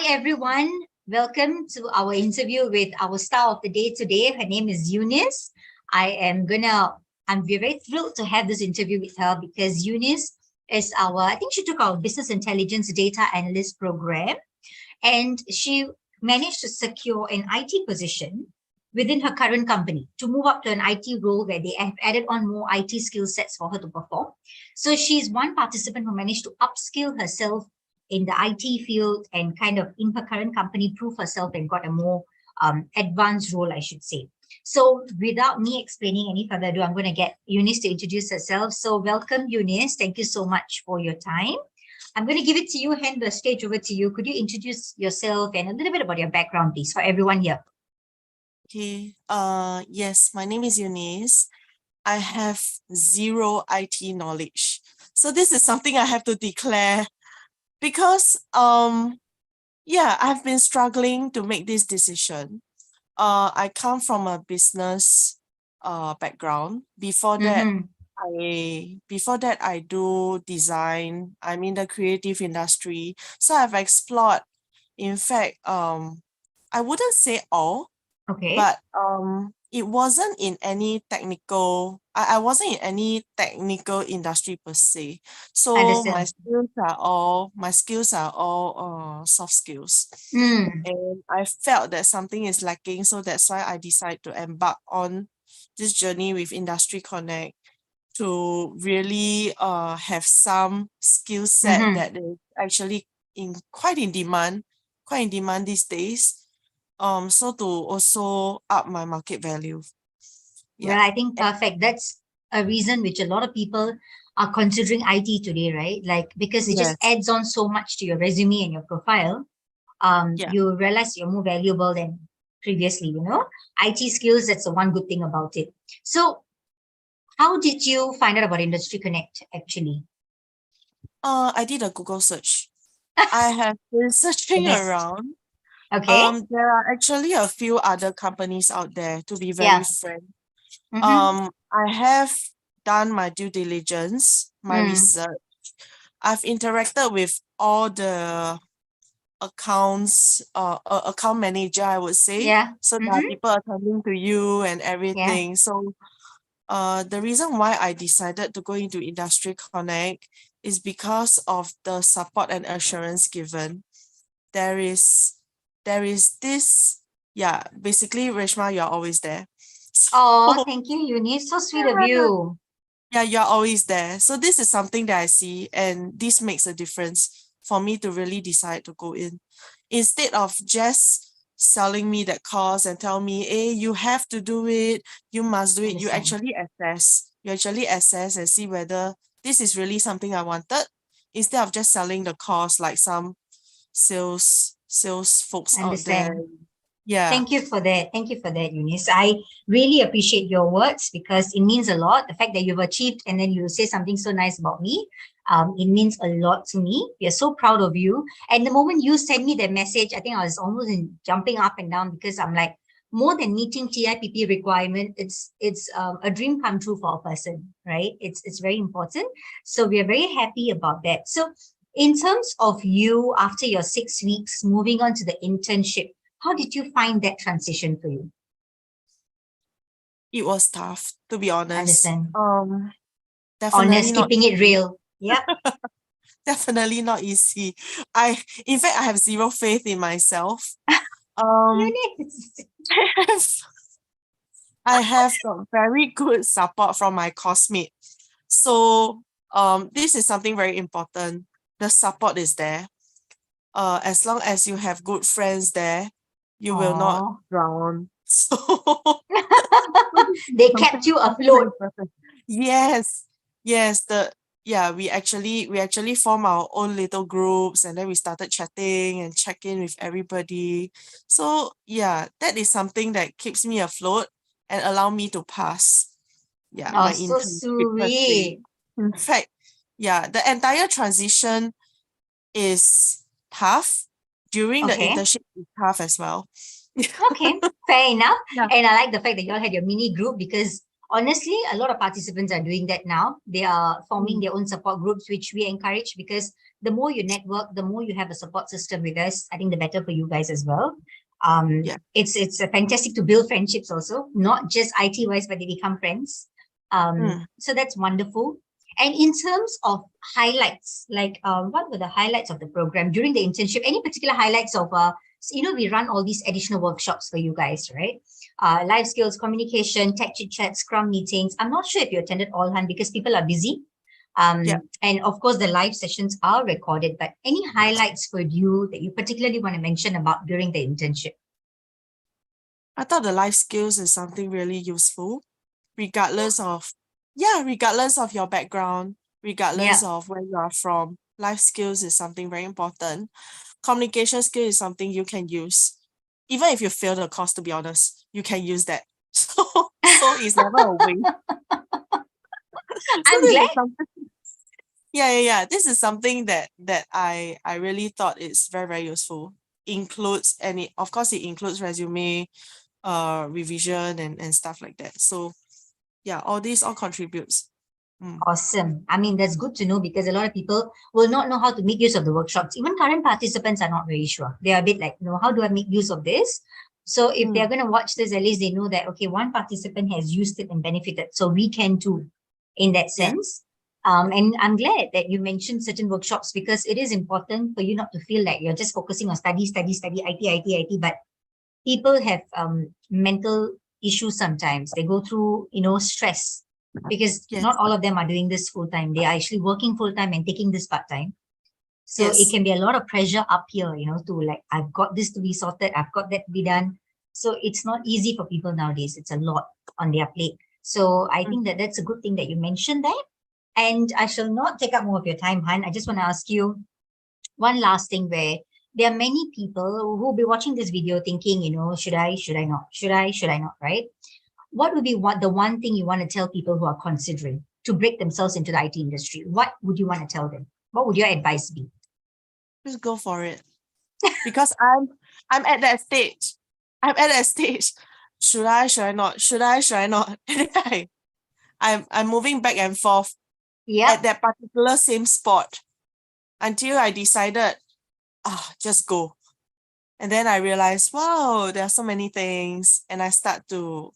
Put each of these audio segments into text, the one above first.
everyone. Welcome to our interview with our star of the day today. Her name is Eunice. I'm very thrilled to have this interview with her because Eunice is I think she took our business intelligence data analyst program and she managed to secure an IT position within her current company to move up to an IT role where they have added on more IT skill sets for her to perform. So she's one participant who managed to upskill herself in the IT field and kind of in her current company prove herself and got a more advanced role, I should say. So without me explaining any further ado, I'm going to get Eunice to introduce herself. So welcome, Eunice. Thank you so much for your time. I'm going to give it to you, hand the stage over to you. Could you introduce yourself and a little bit about your background, please, for everyone here? Okay. Yes, my name is Eunice. I have zero IT knowledge. So this is something I have to declare because I've been struggling to make this decision. I come from a business background. Before that, I do design. I'm in the creative industry. So I've explored, in fact, I wouldn't say all, Okay. but it wasn't in any technical, I wasn't in any technical industry per se. So my Understand. skills are all soft skills. Mm. And I felt that something is lacking. So that's why I decided to embark on this journey with Industry Connect to really have some skill set that is actually quite in demand these days. So to also up my market value. Well, I think perfect. That's a reason which a lot of people are considering IT today, right? Like, because it just Yes. adds on so much to your resume and your profile. Yeah. You realize you're more valuable than previously, IT skills, that's the one good thing about it. So how did you find out about Industry Connect actually? I did a Google search. I have been searching around. Okay. There are actually a few other companies out there, to be very Yeah. frank. Mm-hmm. I have done my due diligence, my research. I've interacted with all the accounts, account manager, I would say. Yeah. So there are people attending to you and everything. Yeah. So the reason why I decided to go into Industry Connect is because of the support and assurance given. There is this, basically, Reshma, you're always there. Oh, thank you, Eunice. So sweet of you. Yeah, you're always there. So this is something that I see, and this makes a difference for me to really decide to go in. Instead of just selling me that course and tell me, hey, you have to do it, you must do it. You actually assess. You actually assess and see whether this is really something I wanted, instead of just selling the course like some sales folks out there. Yeah. Thank you for that. Thank you for that, Eunice. I really appreciate your words because it means a lot. The fact that you've achieved and then you say something so nice about me, it means a lot to me. We are so proud of you. And the moment you sent me that message, I think I was almost jumping up and down because I'm like, more than meeting TIPP requirement, it's a dream come true for a person, right? It's very important. So we are very happy about that. So in terms of you, after your 6 weeks, moving on to the internship, how did you find that transition for you? It was tough, to be honest. Understand. Definitely Honest, not keeping it easy. real. Yep. Definitely not easy. In fact, I have zero faith in myself. Eunice. I have got very good support from my coursemate. So this is something very important. The support is there. As long as you have good friends there, you will not drown. So They kept you afloat. Yes. We actually form our own little groups, and then we started chatting and check in with everybody. So that is something that keeps me afloat and allow me to pass my So internship per se. sweet. In fact, the entire transition is tough. During the internship is tough as well. Okay, fair enough. And I like the fact that you all had your mini group because honestly, a lot of participants are doing that now. They are forming their own support groups, which we encourage because the more you network, the more you have a support system with us, I think the better for you guys as well. Yeah. It's fantastic to build friendships also, not just IT wise, but they become friends. So that's wonderful. And in terms of highlights, like what were the highlights of the program during the internship? Any particular highlights of so, we run all these additional workshops for you guys, right? Life skills, communication, tech chit chat, scrum meetings. I'm not sure if you attended all, Han, because people are busy. Yeah. And of course, the live sessions are recorded, but any highlights for you that you particularly want to mention about during the internship? I thought the life skills is something really useful, regardless of your background, regardless Yeah. of where you are from. Life skills is something very important. Communication skill is something you can use. Even if you fail the course, to be honest, you can use that. So it's never a waste. So I'm this glad. is something, yeah. This is something that I really thought is very, very useful. Includes of course it includes resume, revision and stuff like that. So yeah, all contributes. Awesome. I mean, that's good to know because a lot of people will not know how to make use of the workshops. Even current participants are not very sure. They are a bit like, how do I make use of this? So if they're going to watch this, at least they know that, okay, one participant has used it and benefited. So we can too, in that Yeah. sense. And I'm glad that you mentioned certain workshops because it is important for you not to feel like you're just focusing on study, IT, but people have mental issues sometimes. They go through, stress because Yes. not all of them are doing this full time. They are actually working full time and taking this part time. So it Yes. can be a lot of pressure up here, to like, I've got this to be sorted, I've got that to be done. So it's not easy for people nowadays. It's a lot on their plate. So I think that that's a good thing that you mentioned that. And I shall not take up more of your time, Han. I just want to ask you one last thing where there are many people who will be watching this video thinking, should I not? Should I not? Right? What would be the one thing you want to tell people who are considering to break themselves into the IT industry? What would you want to tell them? What would your advice be? Just go for it. Because I'm at that stage. I'm at that stage. Should I not? Should I not? And then I'm moving back and forth Yeah. at that particular same spot until I decided, just go. And then I realized, wow, there are so many things. And I start to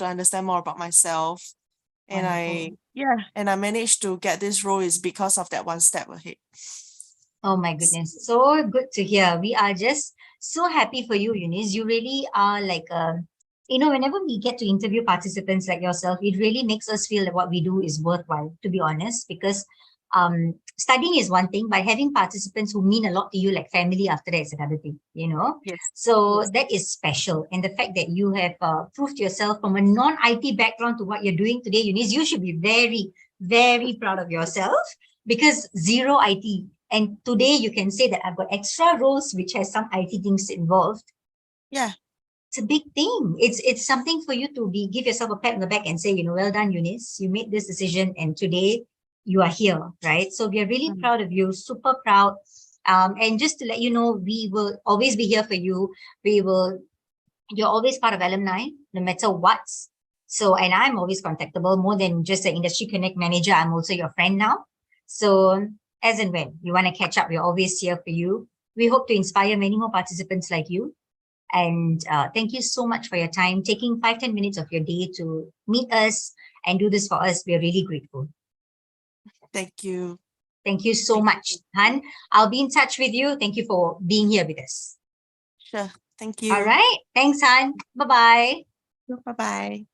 understand more about myself. And I managed to get this role is because of that one step ahead. Oh my goodness. So good to hear. We are just so happy for you, Eunice. You really are like, whenever we get to interview participants like yourself, it really makes us feel that what we do is worthwhile, to be honest, because studying is one thing, but having participants who mean a lot to you, like family after that is another thing, Yes. So Yes. that is special. And the fact that you have proved yourself from a non-IT background to what you're doing today, Eunice, you should be very, very proud of yourself because zero IT. And today you can say that I've got extra roles which has some IT things involved. Yeah. It's a big thing. It's something for you to give yourself a pat on the back and say, well done, Eunice. You made this decision and today you are here, right? So we are really proud of you, super proud. And just to let you know, we will always be here for you. You're always part of alumni, no matter what. So, and I'm always contactable more than just an industry connect manager. I'm also your friend now. So as and when you want to catch up, we're always here for you. We hope to inspire many more participants like you. And thank you so much for your time, taking 5-10 minutes of your day to meet us and do this for us. We're really grateful. Thank you. Thank you so much, Han. I'll be in touch with you. Thank you for being here with us. Sure. Thank you. All right. Thanks, Han. Bye-bye. Bye-bye.